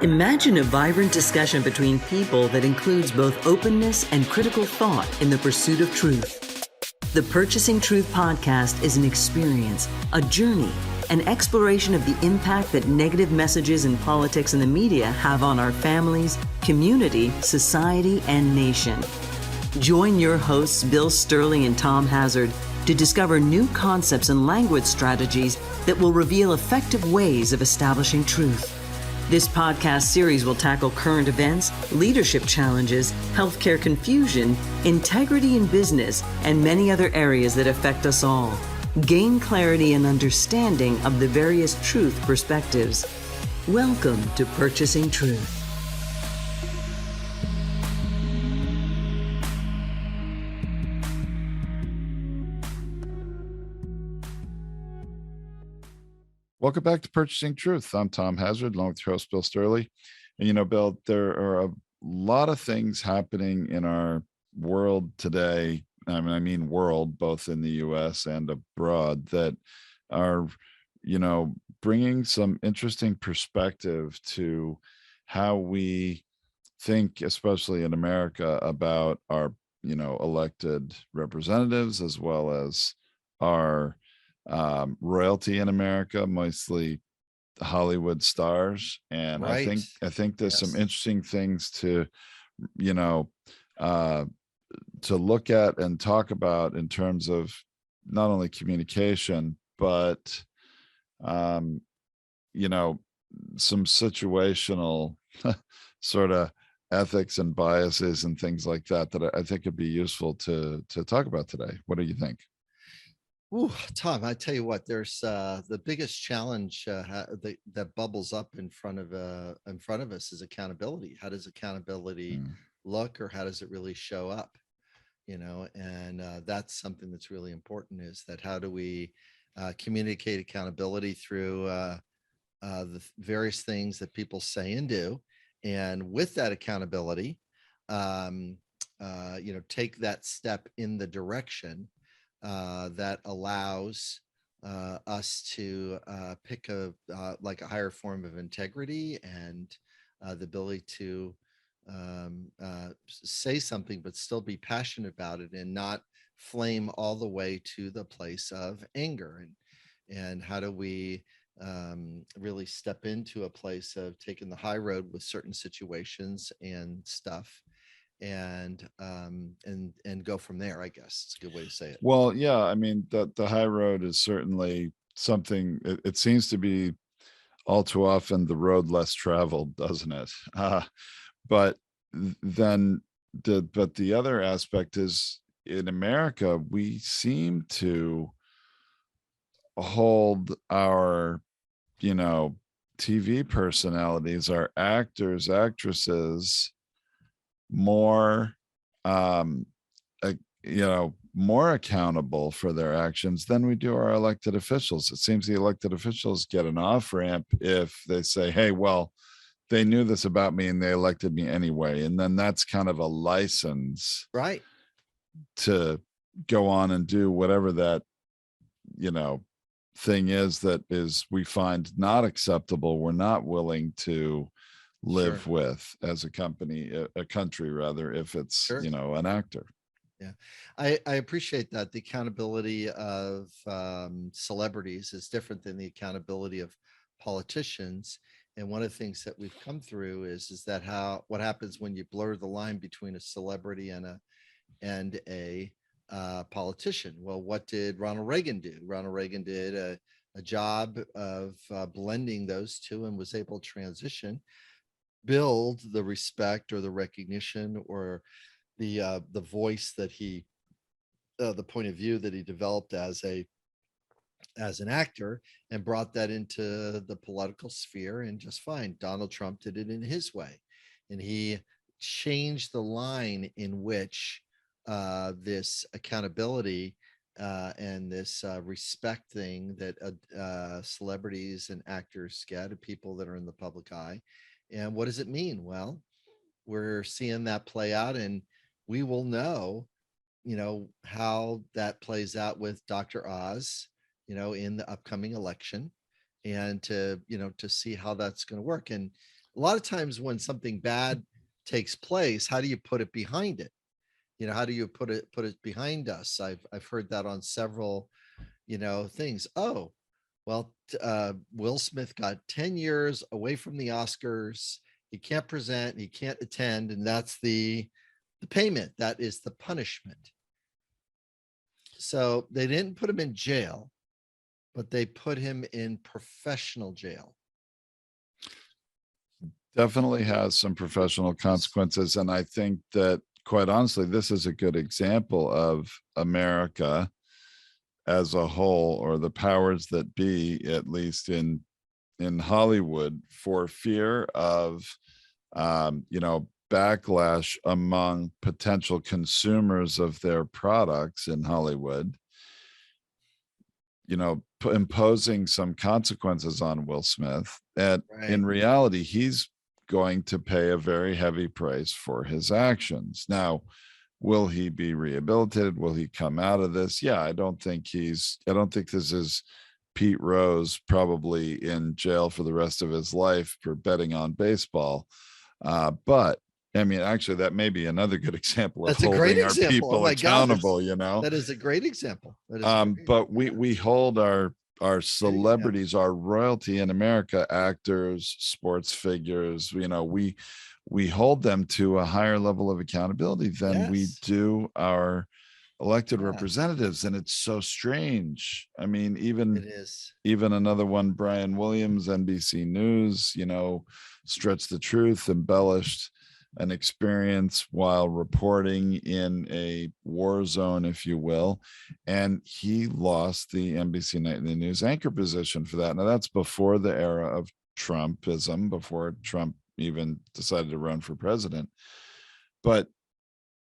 Imagine a vibrant discussion between people that includes both openness and critical thought in the pursuit of truth. The Purchasing Truth podcast is an experience, a journey, an exploration of the impact that negative messages in politics and the media have on our families, community, society, and nation. Join your hosts, Bill Stierle and Tom Hazard, to discover new concepts and language strategies that will reveal effective ways of establishing truth. This podcast series will tackle current events, leadership challenges, healthcare confusion, integrity in business, and many other areas that affect us all. Gain clarity and understanding of the various truth perspectives. Welcome to Purchasing Truth. Welcome back to Purchasing Truth. I'm Tom Hazard, along with your host, Bill Stierle. And Bill, there are a lot of things happening in our world today. I mean world, both in the US and abroad, that are, bringing some interesting perspective to how we think, especially in America, about our, elected representatives, as well as our royalty in America, mostly Hollywood stars. And Right. I think there's Yes. some interesting things to, to look at and talk about in terms of not only communication, but, some situational sort of ethics and biases and things like that, that I think would be useful to talk about today. What do you think? Ooh, Tom, I tell you what, there's the biggest challenge that bubbles up in front of us is accountability. How does accountability look, or how does it really show up? And that's something that's really important, is that how do we communicate accountability through the various things that people say and do, and with that accountability, take that step in the direction that allows us to pick a higher form of integrity and the ability to say something but still be passionate about it, and not flame all the way to the place of anger. And how do we really step into a place of taking the high road with certain situations and stuff, and go from there. I guess it's a good way to say it. Well, yeah, I mean, the high road is certainly something. It seems to be all too often the road less traveled, doesn't it? But then the other aspect is, in America, we seem to hold our, TV personalities, our actors, actresses, more more accountable for their actions than we do our elected officials. It seems the elected officials get an off ramp if they say, hey, well, they knew this about me and they elected me anyway. And then that's kind of a license, Right, to go on and do whatever that, thing is that is we find not acceptable, we're not willing to live sure. with as a country rather, if it's Sure. an actor. Yeah, I appreciate that. The accountability of celebrities is different than the accountability of politicians. And one of the things that we've come through is that what happens when you blur the line between a celebrity and a politician. Well, what did Ronald Reagan do? Ronald Reagan did a job of blending those two, and was able to build the respect or the recognition or the voice that he the point of view that he developed as an actor, and brought that into the political sphere, and just fine. Donald Trump did it in his way, and he changed the line in which this accountability and this respect thing that celebrities and actors get, people that are in the public eye. And what does it mean? Well, we're seeing that play out, and we will know, how that plays out with Dr. Oz, in the upcoming election, and to see how that's going to work. And a lot of times when something bad takes place, how do you put it behind it? How do you put it behind us? I've heard that on several, things. Oh, well, Will Smith got 10 years away from the Oscars. He can't present, he can't attend, and that's the payment. That is the punishment. So they didn't put him in jail, but they put him in professional jail. Definitely has some professional consequences. And I think that, quite honestly, this is a good example of America as a whole, or the powers that be, at least in Hollywood, for fear of backlash among potential consumers of their products in Hollywood, imposing some consequences on Will Smith. And in reality, he's going to pay a very heavy price for his actions. Now, will he be rehabilitated? Will he come out of this? Yeah, I don't think this is Pete Rose probably in jail for the rest of his life for betting on baseball. But I mean, actually, that may be another good example of holding our people accountable. That is a great example. But we hold our celebrities, our royalty in America, actors, sports figures, we hold them to a higher level of accountability than we do our elected representatives. And it's so strange. I mean, even another one, Brian Williams, NBC News, stretched the truth, embellished an experience while reporting in a war zone, if you will, and he lost the NBC Nightly News anchor position for that. Now, that's before the era of Trumpism, before Trump even decided to run for president. But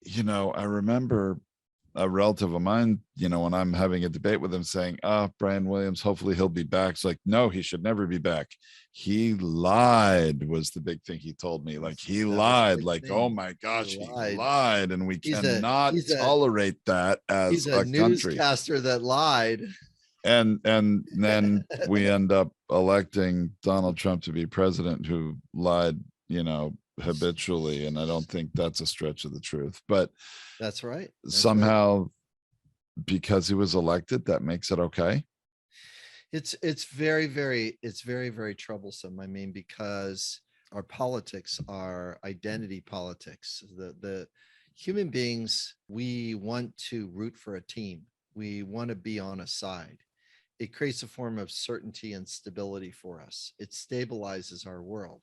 I remember a relative of mine, when I'm having a debate with him, saying, Brian Williams, hopefully he'll be back. It's like, no, he should never be back. He lied, was the big thing he told me. Like, he lied. Like, oh my gosh, he lied. And we cannot tolerate that as a country. Newscaster that lied. And then we end up electing Donald Trump to be president, who lied, habitually. And I don't think that's a stretch of the truth, but that's right. Somehow, because he was elected, that makes it okay. It's very, very troublesome. I mean, because our politics are identity politics. The human beings, we want to root for a team. We want to be on a side. It creates a form of certainty and stability for us. It stabilizes our world.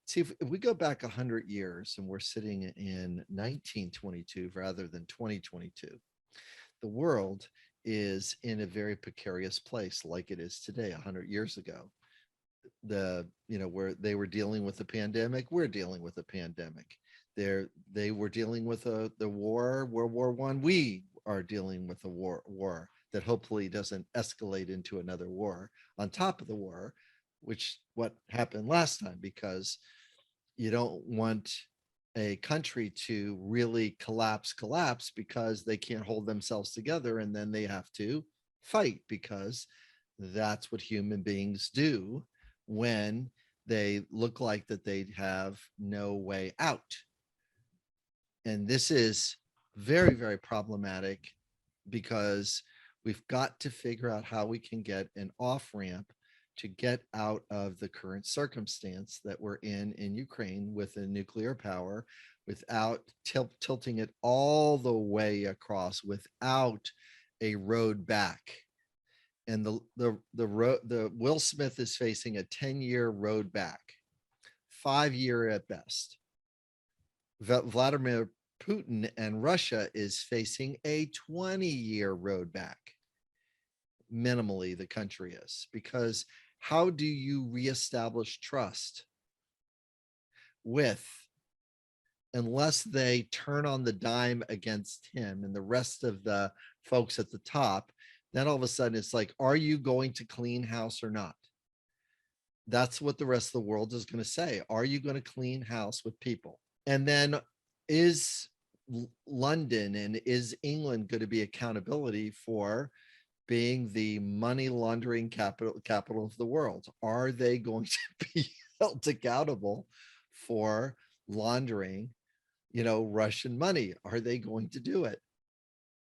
See, if we go back 100 years and we're sitting in 1922 rather than 2022, the world is in a very precarious place, like it is today. 100 years ago, where they were dealing with the pandemic, we're dealing with a pandemic. They were dealing with the war, World War I. We are dealing with a war that hopefully doesn't escalate into another war on top of the war, which what happened last time, because you don't want a country to really collapse because they can't hold themselves together, and then they have to fight, because that's what human beings do when they look like that they have no way out. And this is very, very problematic, because we've got to figure out how we can get an off-ramp to get out of the current circumstance that we're in Ukraine with a nuclear power, without tilting it all the way across, without a road back. And the Will Smith is facing a 10-year road back, 5-year at best. Vladimir Putin and Russia is facing a 20-year road back. Minimally, the country is, because how do you reestablish trust unless they turn on the dime against him and the rest of the folks at the top? Then all of a sudden it's like, are you going to clean house or not? That's what the rest of the world is going to say. Are you going to clean house with people? And then is London and is England going to be accountability for being the money laundering capital of the world? Are they going to be held accountable for laundering, Russian money? Are they going to do it?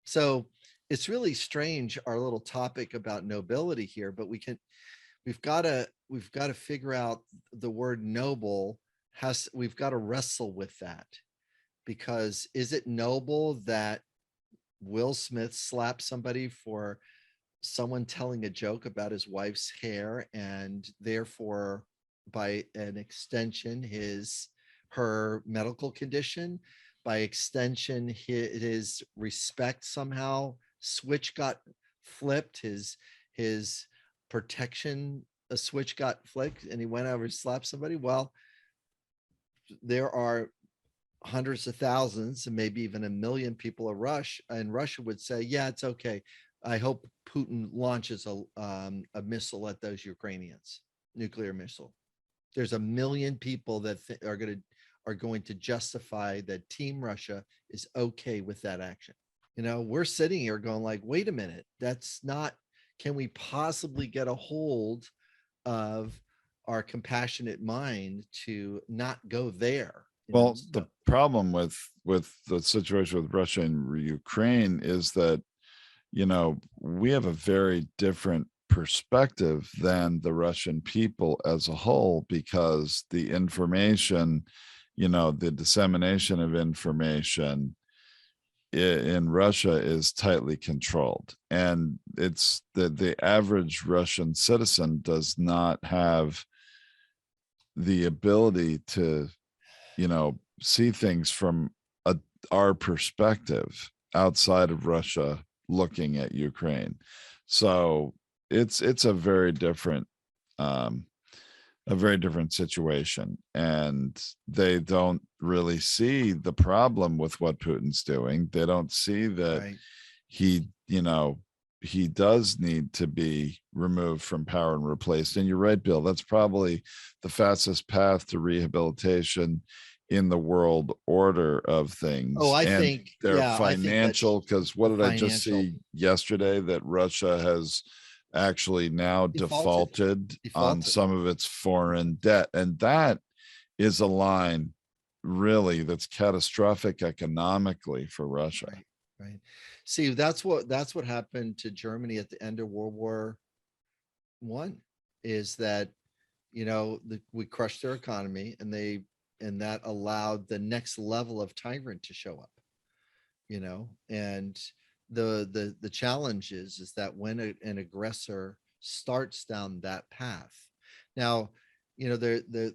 So it's really strange, our little topic about nobility here, but we've got to figure out the word noble. We've got to wrestle with that, because is it noble that Will Smith slapped somebody for someone telling a joke about his wife's hair, and therefore by an extension her medical condition, by extension his respect somehow switch got flipped, his protection a switch got flipped, and he went over and slapped somebody? Well, there are hundreds of thousands and maybe even a million people in Russia would say, yeah, it's okay. I hope Putin launches a missile at those Ukrainians, nuclear missile. There's a million people that are going to justify that Team Russia is okay with that action. We're sitting here going like, wait a minute, that's not. Can we possibly get a hold of our compassionate mind to not go there? Well, the problem with the situation with Russia and Ukraine is that, we have a very different perspective than the Russian people as a whole, because the information, the dissemination of information in Russia is tightly controlled. And it's the average Russian citizen does not have the ability to, see things from our perspective outside of Russia looking at Ukraine. So it's a very different situation, and they don't really see the problem with what Putin's doing. They don't see that Right. he does need to be removed from power and replaced. And you're right, Bill, that's probably the fastest path to rehabilitation in the world order of things. Oh, I and think, they're yeah, I think that's financial, because what did I just financial. see yesterday? That Russia has actually now defaulted on some of its foreign debt. And that is a line really that's catastrophic economically for Russia. Right. See, that's what happened to Germany at the end of World War One, is that, we crushed their economy, and that allowed the next level of tyrant to show up, and the challenge is that when an aggressor starts down that path. Now, a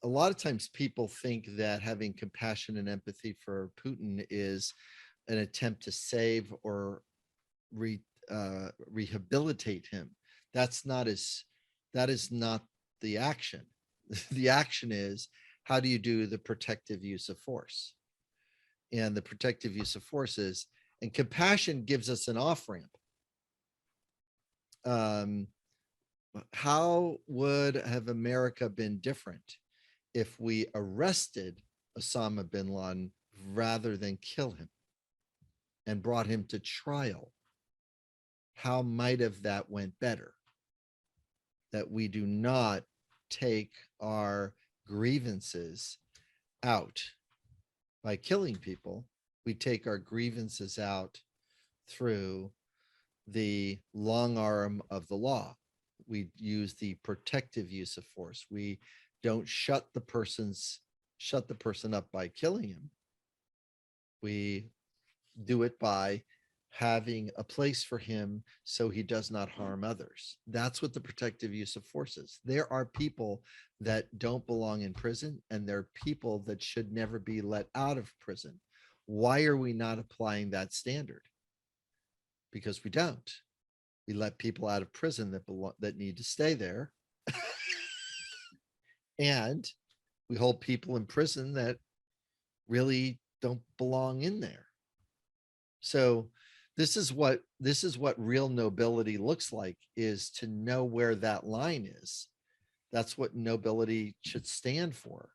lot of times people think that having compassion and empathy for Putin is an attempt to save or rehabilitate him. That is not the action. The action is, how do you do the protective use of force? And the protective use of force is, and compassion gives us an off ramp. How would have America been different if we arrested Osama bin Laden rather than kill him and brought him to trial? How might have that went better? That we do not take our grievances out by killing people. We take our grievances out through the long arm of the law. We use the protective use of force. We don't shut the person up by killing him. We do it by having a place for him so he does not harm others. That's what the protective use of force is. There are people that don't belong in prison, and there are people that should never be let out of prison. Why are we not applying that standard? Because we don't. We let people out of prison that need to stay there. And we hold people in prison that really don't belong in there. So this is what real nobility looks like, is to know where that line is. That's what nobility should stand for,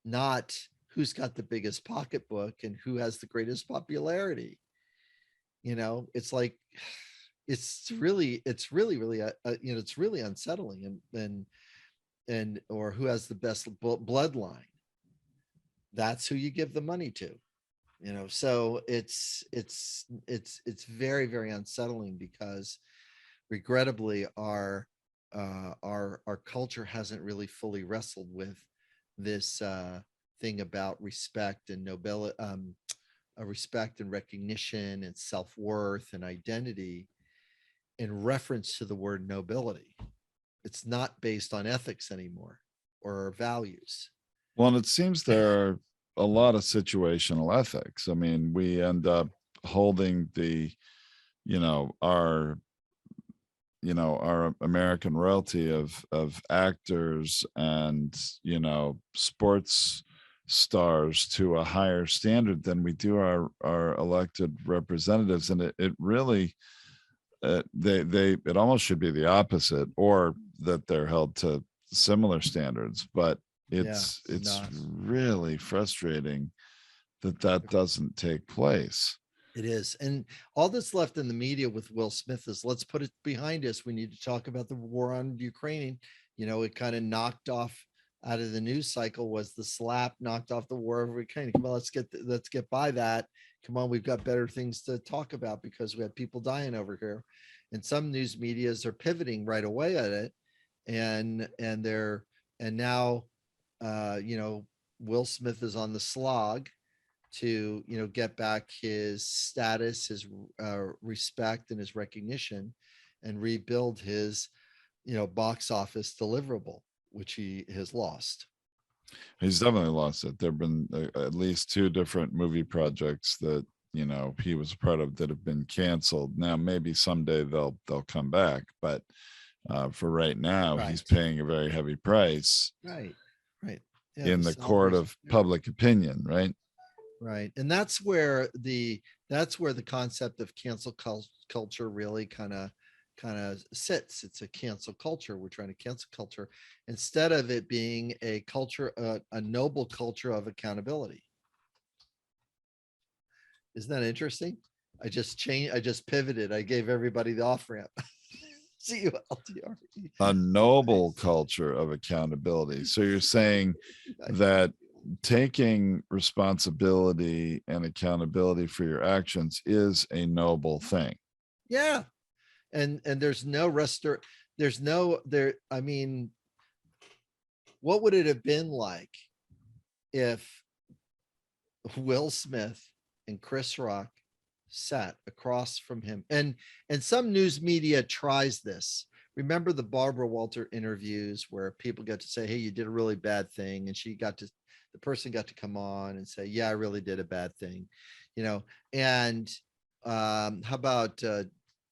not who's got the biggest pocketbook and who has the greatest popularity. It's like, it's really it's really unsettling. And or who has the best bloodline, that's who you give the money to. So it's very, very unsettling, because regrettably our culture hasn't really fully wrestled with this thing about respect and nobility, respect and recognition and self-worth and identity in reference to the word nobility. It's not based on ethics anymore or values. Well, and it seems there are a lot of situational ethics. I mean, we end up holding the, our our American royalty of actors and sports stars to a higher standard than we do our elected representatives, and it really it almost should be the opposite, or that they're held to similar standards. But it's really frustrating that doesn't take place. It is. And all that's left in the media with Will Smith is, let's put it behind us. We need to talk about the war on Ukraine. It kind of knocked off out of the news cycle, was the slap knocked off the war of Ukraine. Come on, let's get by that. Come on, we've got better things to talk about because we have people dying over here. And some news medias are pivoting right away at it. And now Will Smith is on the slog to get back his status, his respect, and his recognition, and rebuild his box office deliverable, which he has lost. He's definitely lost it. There have been at least 2 different movie projects that he was a part of that have been canceled. Now maybe someday they'll come back, but for right now, he's paying a very heavy price, right in the court of public opinion, right? Right. And that's where the concept of cancel culture really kind of sits. It's a cancel culture. We're trying to cancel culture instead of it being a culture, a noble culture of accountability. Isn't that interesting? I just pivoted. I gave everybody the off ramp. CULTR. A noble culture of accountability. So you're saying that taking responsibility and accountability for your actions is a noble thing. Yeah. And there's no I mean, what would it have been like if Will Smith and Chris Rock sat across from him? And some news media tries this. Remember the Barbara Walter interviews where people get to say, hey, you did a really bad thing, and the person got to come on and say, yeah, I really did a bad thing, and how about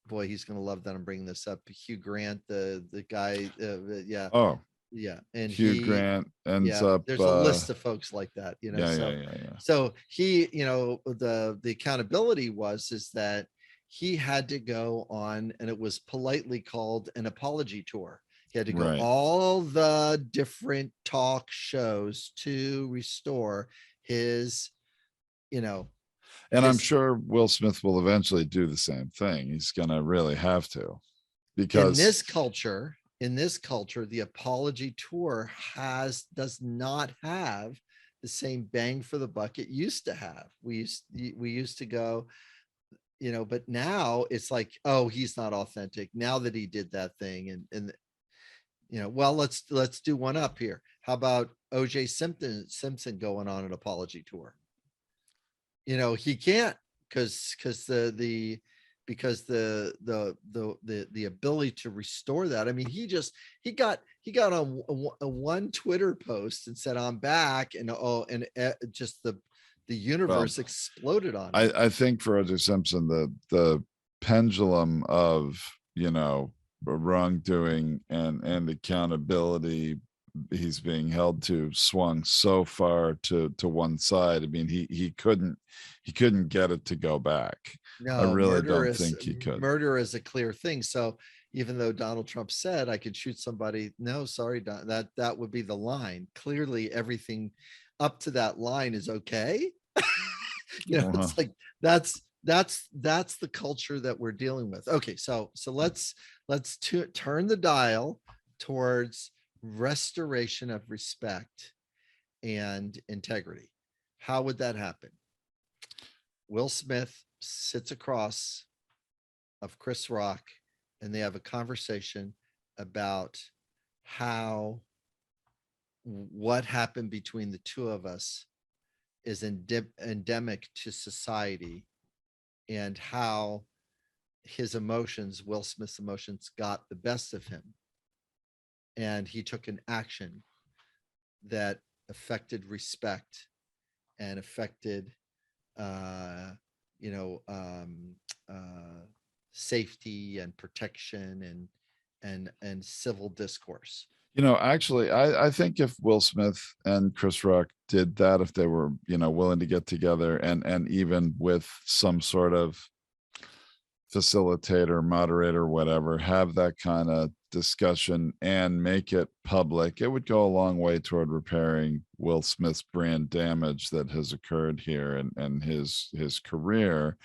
boy, he's going to love that I'm bringing this up, Hugh Grant, the guy, and Hugh Grant ends up, there's a list of folks like that, so he, the accountability is that he had to go on, and it was politely called an apology tour. He had to go all the different talk shows to restore his, and I'm sure Will Smith will eventually do the same thing. He's going to really have to, because in this culture, the apology tour does not have the same bang for the buck it used to have. We used to go, but now it's like, oh, he's not authentic now that he did that thing. And well, let's do one up here. How about OJ Simpson going on an apology tour? He can't, because the ability to restore that. I mean, he got on a one Twitter post and said, I'm back, and just the universe exploded on him. I think for OJ Simpson, the pendulum of wrongdoing and accountability he's being held to swung so far to one side. I mean, he couldn't get it to go back. No, I really don't think he could. Murder is a clear thing. So even though Donald Trump said I could shoot somebody, no, sorry, Don, that would be the line. Clearly everything up to that line is okay. It's like that's the culture that we're dealing with. Okay, so let's turn the dial towards restoration of respect and integrity. How would that happen? Will Smith sits across of Chris Rock and they have a conversation about how what happened between the two of us is endemic to society, and how his emotions, Will Smith's emotions, got the best of him. And he took an action that affected respect and affected, uh, you know, safety and protection and civil discourse. Actually, I think if Will Smith and Chris Rock did that, if they were, willing to get together and even with some sort of facilitator, moderator, whatever, have that kind of discussion and make it public, it would go a long way toward repairing Will Smith's brand damage that has occurred here and his career.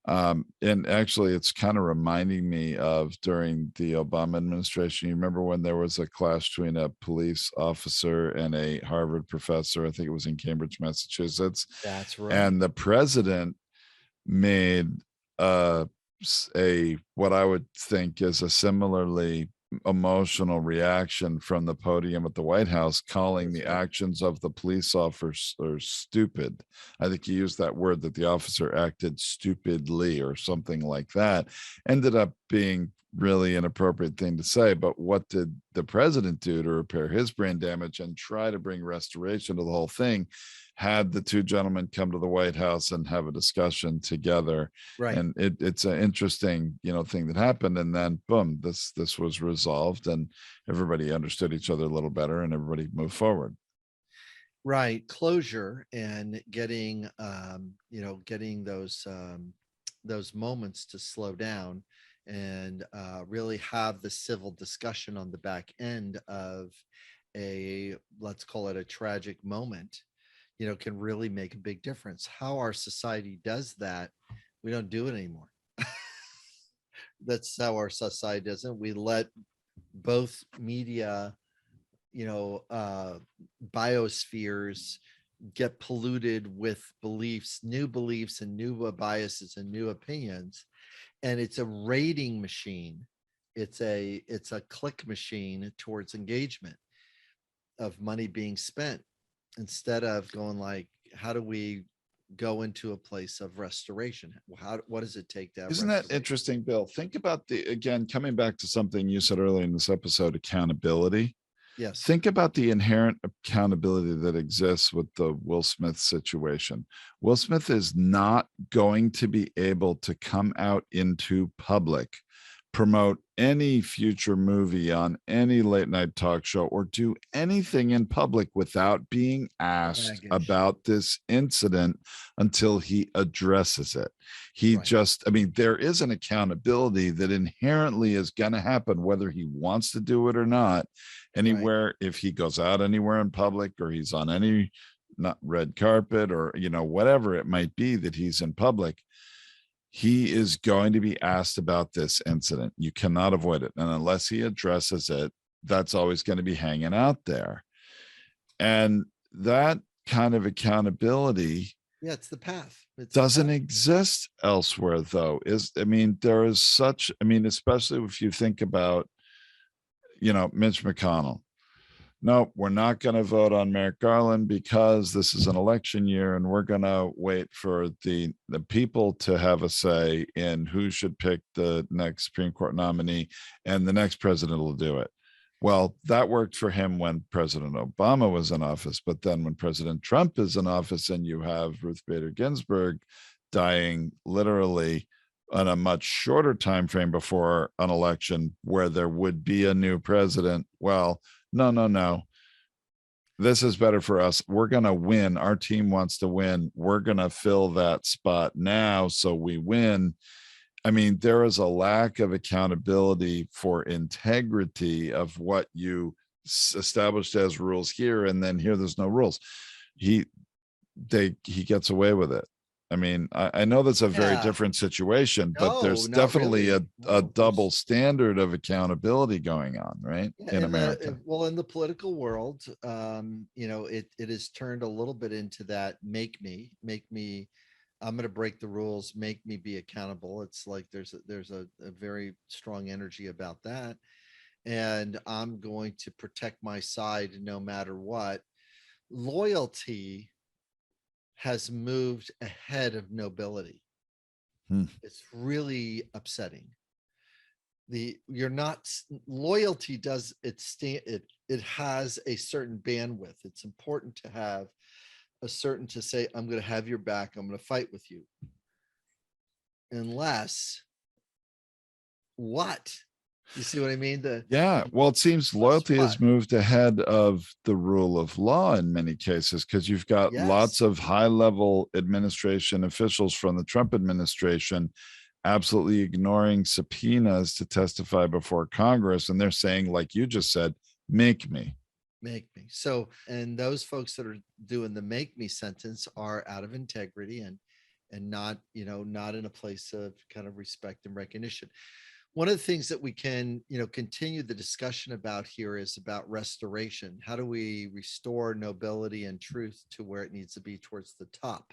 And actually, it's kind of reminding me of during the Obama administration. You remember when there was a clash between a police officer and a Harvard professor? I think it was in Cambridge, Massachusetts. That's right. And the president made uh, a what I would think is a similarly emotional reaction from the podium at the White House, calling the actions of the police officer stupid. I think he used that word, that the officer acted stupidly or something like that. Ended up being really an appropriate thing to say. But what did the president do to repair his brain damage and try to bring restoration to the whole thing? Had the two gentlemen come to the White House and have a discussion together. Right. And it's an interesting, thing that happened. And then boom, this was resolved and everybody understood each other a little better and everybody moved forward. Right. Closure and getting, getting those moments to slow down and really have the civil discussion on the back end of let's call it a tragic moment, can really make a big difference. How our society does that, we don't do it anymore. That's how our society does it. We let both media, biospheres get polluted with new beliefs and new biases and new opinions. And it's a rating machine. It's a click machine towards engagement of money being spent, instead of going like, how do we go into a place of restoration? What does it take to have Isn't that interesting, Bill? Think about again, coming back to something you said earlier in this episode, accountability. Yes. Think about the inherent accountability that exists with the Will Smith situation. Will Smith is not going to be able to come out into public, promote any future movie on any late night talk show, or do anything in public without being asked about this incident until he addresses it. He just, there is an accountability that inherently is going to happen, whether he wants to do it or not. Anywhere, if he goes out anywhere in public or he's on any not red carpet or, whatever it might be that he's in public, he is going to be asked about this incident. You cannot avoid it. And unless he addresses it, that's always going to be hanging out there. And that kind of accountability, it's the path. It doesn't exist elsewhere, though. There is such, especially if you think about, Mitch McConnell. No, we're not going to vote on Merrick Garland because this is an election year and we're going to wait for the people to have a say in who should pick the next Supreme Court nominee, and the next president will do it. Well, that worked for him when President Obama was in office. But then when President Trump is in office and you have Ruth Bader Ginsburg dying literally on a much shorter time frame before an election where there would be a new president, well, no. This is better for us. We're going to win. Our team wants to win. We're going to fill that spot now so we win. There is a lack of accountability for integrity of what you established as rules here, and then here there's no rules. He gets away with it. I mean, I know that's a very Yeah. different situation, but No, there's not definitely really. a No, double standard of accountability going on, right? yeah, In in America. in the political world, it has turned a little bit into that make me. I'm going to break the rules, make me be accountable. It's like there's a very strong energy about that, and I'm going to protect my side no matter what. Loyalty has moved ahead of nobility. Hmm. It's really upsetting. The you're not Loyalty does it has a certain bandwidth. It's important to have a certain to say, I'm going to have your back, I'm going to fight with you, unless what, you see what I mean? Yeah. Well, it seems Unless loyalty has what? moved ahead of the rule of law in many cases, because you've got lots Yes. of high level administration officials from the Trump administration absolutely ignoring subpoenas to testify before Congress. And they're saying, like you just said, make me. Make me. So, and those folks that are doing the make me sentence are out of integrity and not, not in a place of kind of respect and recognition. One of the things that we can, continue the discussion about here is about restoration. How do we restore nobility and truth to where it needs to be, towards the top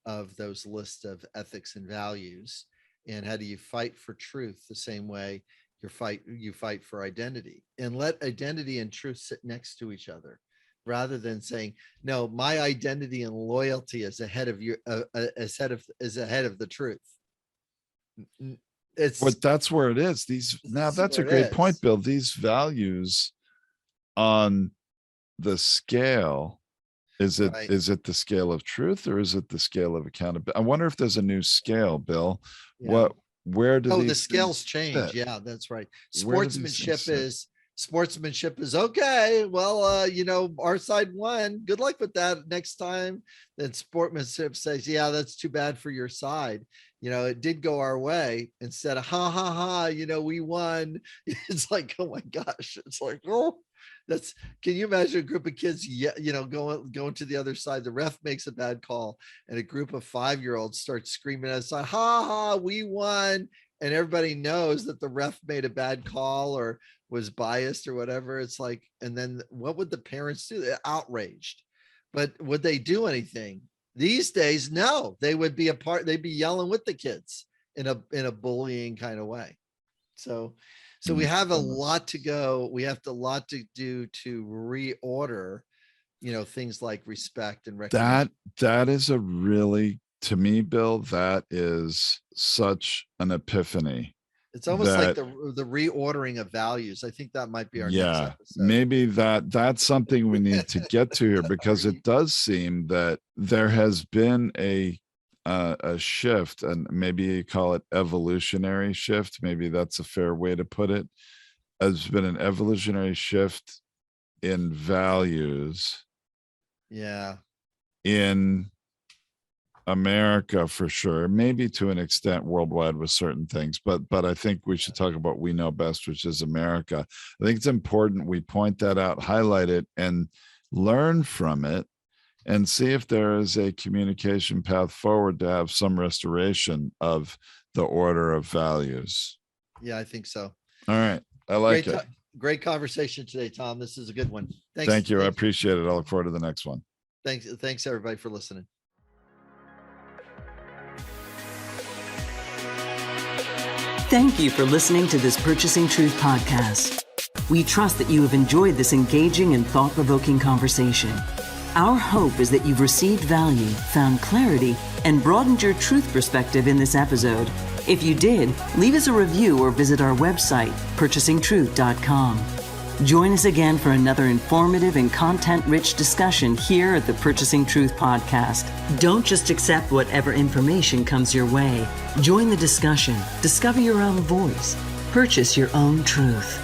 of those lists of ethics and values? And how do you fight for truth the same way you fight for identity, and let identity and truth sit next to each other, rather than saying, no, my identity and loyalty is ahead of your is ahead of the truth. It's But that's where it is. That's a where it great point, is. Bill. These values on the scale, Right. is it the scale of truth, or is it the scale of accountability? I wonder if there's a new scale, Bill. Yeah. Where do Oh, the these scales things change. sit? Yeah, that's right. Where do these things sit? Sportsmanship is okay. Well, our side won. Good luck with that next time. Then sportsmanship says, yeah, that's too bad for your side. It did go our way, instead of ha ha ha, we won. It's like, oh my gosh. It's like, oh, that's, can you imagine a group of kids, yeah, going to the other side? The ref makes a bad call, and a group of 5-year-olds start screaming outside, ha ha, we won. And everybody knows that the ref made a bad call or was biased or whatever. It's like, and then what would the parents do? They're outraged. But would they do anything? These days, no, they would be they'd be yelling with the kids in a bullying kind of way. So we have a lot to go. We have a lot to do to reorder, things like respect and recognition. That is a really, to me, Bill, that is such an epiphany. It's almost like That, the reordering of values. I think that might be our next yeah, episode. maybe that's something we need to get to here, because it does seem that there has been a shift, and maybe you call it evolutionary shift. Maybe that's a fair way to put it. There's been an evolutionary shift in values Yeah. in America, for sure, maybe to an extent worldwide with certain things, but I think we should talk about we know best, which is America. I think it's important we point that out, highlight it, and learn from it, and see if there is a communication path forward to have some restoration of the order of values. Yeah, I think so. All right. I like Great, it. great conversation today, Tom. This is a good one. Thanks. Thank you. I Thanks, appreciate it. I look forward to the next one. thanks everybody for listening. Thank you for listening to this Purchasing Truth podcast. We trust that you have enjoyed this engaging and thought-provoking conversation. Our hope is that you've received value, found clarity, and broadened your truth perspective in this episode. If you did, leave us a review or visit our website, purchasingtruth.com. Join us again for another informative and content-rich discussion here at the Purchasing Truth podcast. Don't just accept whatever information comes your way. Join the discussion. Discover your own voice. Purchase your own truth.